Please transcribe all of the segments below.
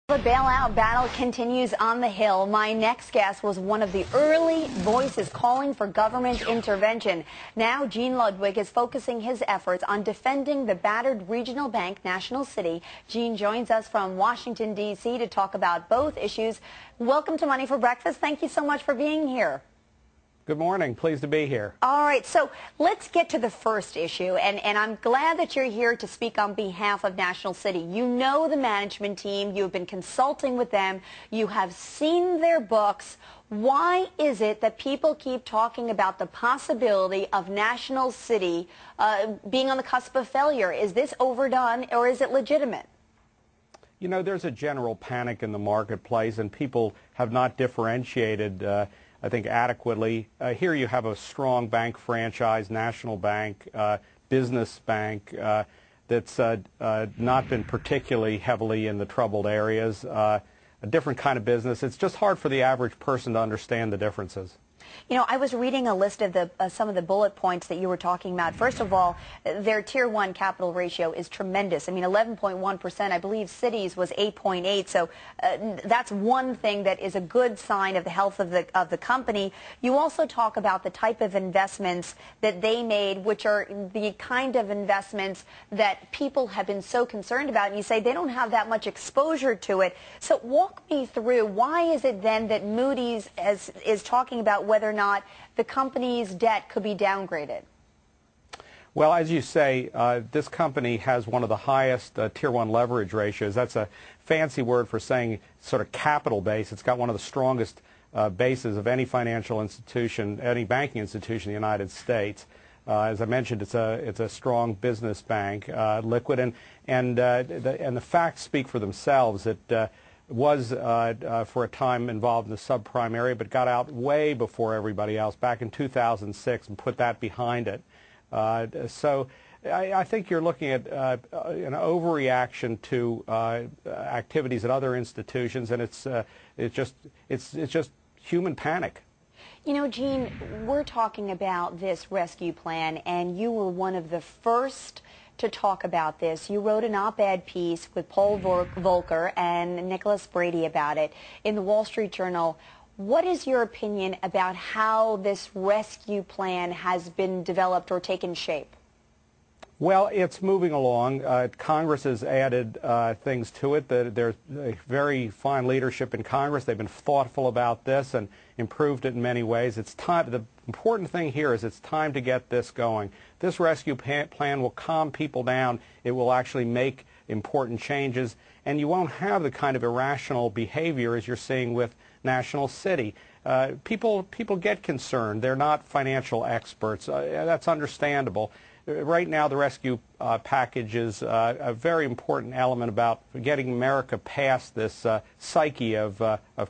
The bailout battle continues on the Hill. My next guest was one of the early voices calling for government intervention. Now Gene Ludwig is focusing his efforts on defending the battered regional bank, National City. Gene joins us from Washington, D.C. to talk about both issues. Welcome to Money for Breakfast. Thank you so much for being here. Good morning. Pleased to be here. All right, so let's get to the first issue, and I'm glad that you're here to speak on behalf of National City. You know the management team. You've been consulting with them. You have seen their books. Why is it that people keep talking about the possibility of National City being on the cusp of failure? Is this overdone, or is it legitimate? You know, there's a general panic in the marketplace, and people have not differentiated I think adequately. Here you have a strong bank franchise, national bank, business bank that's not been particularly heavily in the troubled areas, a different kind of business. It's just hard for the average person to understand the differences. You know, I was reading a list of some of the bullet points that you were talking about. First of all, their Tier 1 capital ratio is tremendous. I mean, 11.1%. I believe Citi's was 8.8. So that's one thing that is a good sign of the health of the company. You also talk about the type of investments that they made, which are the kind of investments that people have been so concerned about. And you say they don't have that much exposure to it. So walk me through, why is it then that Moody's is talking about whether or not the company's debt could be downgraded? Well, as you say, this company has one of the highest Tier 1 leverage ratios. That's a fancy word for saying sort of capital base. It's got one of the strongest bases of any financial institution, any banking institution in the United States. As I mentioned, it's a strong business bank, liquid, and the facts speak for themselves. It was for a time involved in the subprime area, but got out way before everybody else back in 2006 and put that behind it. So I think you're looking at an overreaction to activities at other institutions, and it's just human panic. You know, Gene, we're talking about this rescue plan, and you were one of the first to talk about this. You wrote an op-ed piece with Paul Volcker and Nicholas Brady about it in the Wall Street Journal. What is your opinion about how this rescue plan has been developed or taken shape? Well, it's moving along. Congress has added things to it. There's a very fine leadership in Congress. They've been thoughtful about this and improved it in many ways. It's time. The important thing here is it's time to get this going. This rescue plan will calm people down. It will actually make important changes, and you won't have the kind of irrational behavior as you're seeing with National City. People get concerned. They're not financial experts. That's understandable. Right now, the rescue package is a very important element about getting America past this psyche of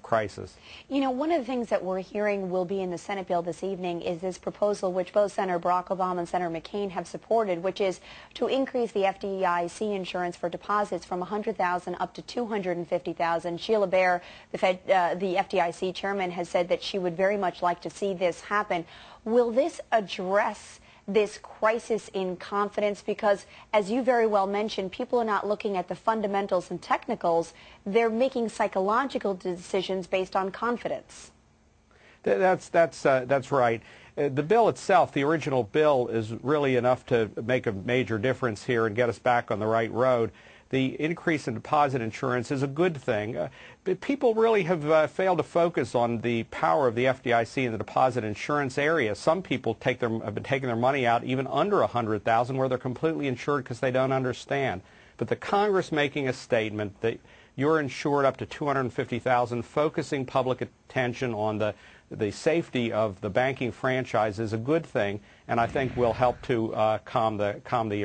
crisis. You know, one of the things that we're hearing will be in the Senate bill this evening is this proposal which both Senator Barack Obama and Senator McCain have supported, which is to increase the FDIC insurance for deposits from $100,000 up to $250,000. Sheila Bair, the FDIC chairman, has said that she would very much like to see this happen. Will this address this crisis in confidence? Because, as you very well mentioned, people are not looking at the fundamentals and technicals. They're making psychological decisions based on confidence. That's right. The bill itself, the original bill, is really enough to make a major difference here and get us back on the right road. The increase in deposit insurance is a good thing. But people really have failed to focus on the power of the FDIC in the deposit insurance area. Some people have been taking their money out even under $100,000 where they're completely insured because they don't understand. But the Congress making a statement that you're insured up to $250,000, focusing public attention on the safety of the banking franchise is a good thing, and I think will help to calm the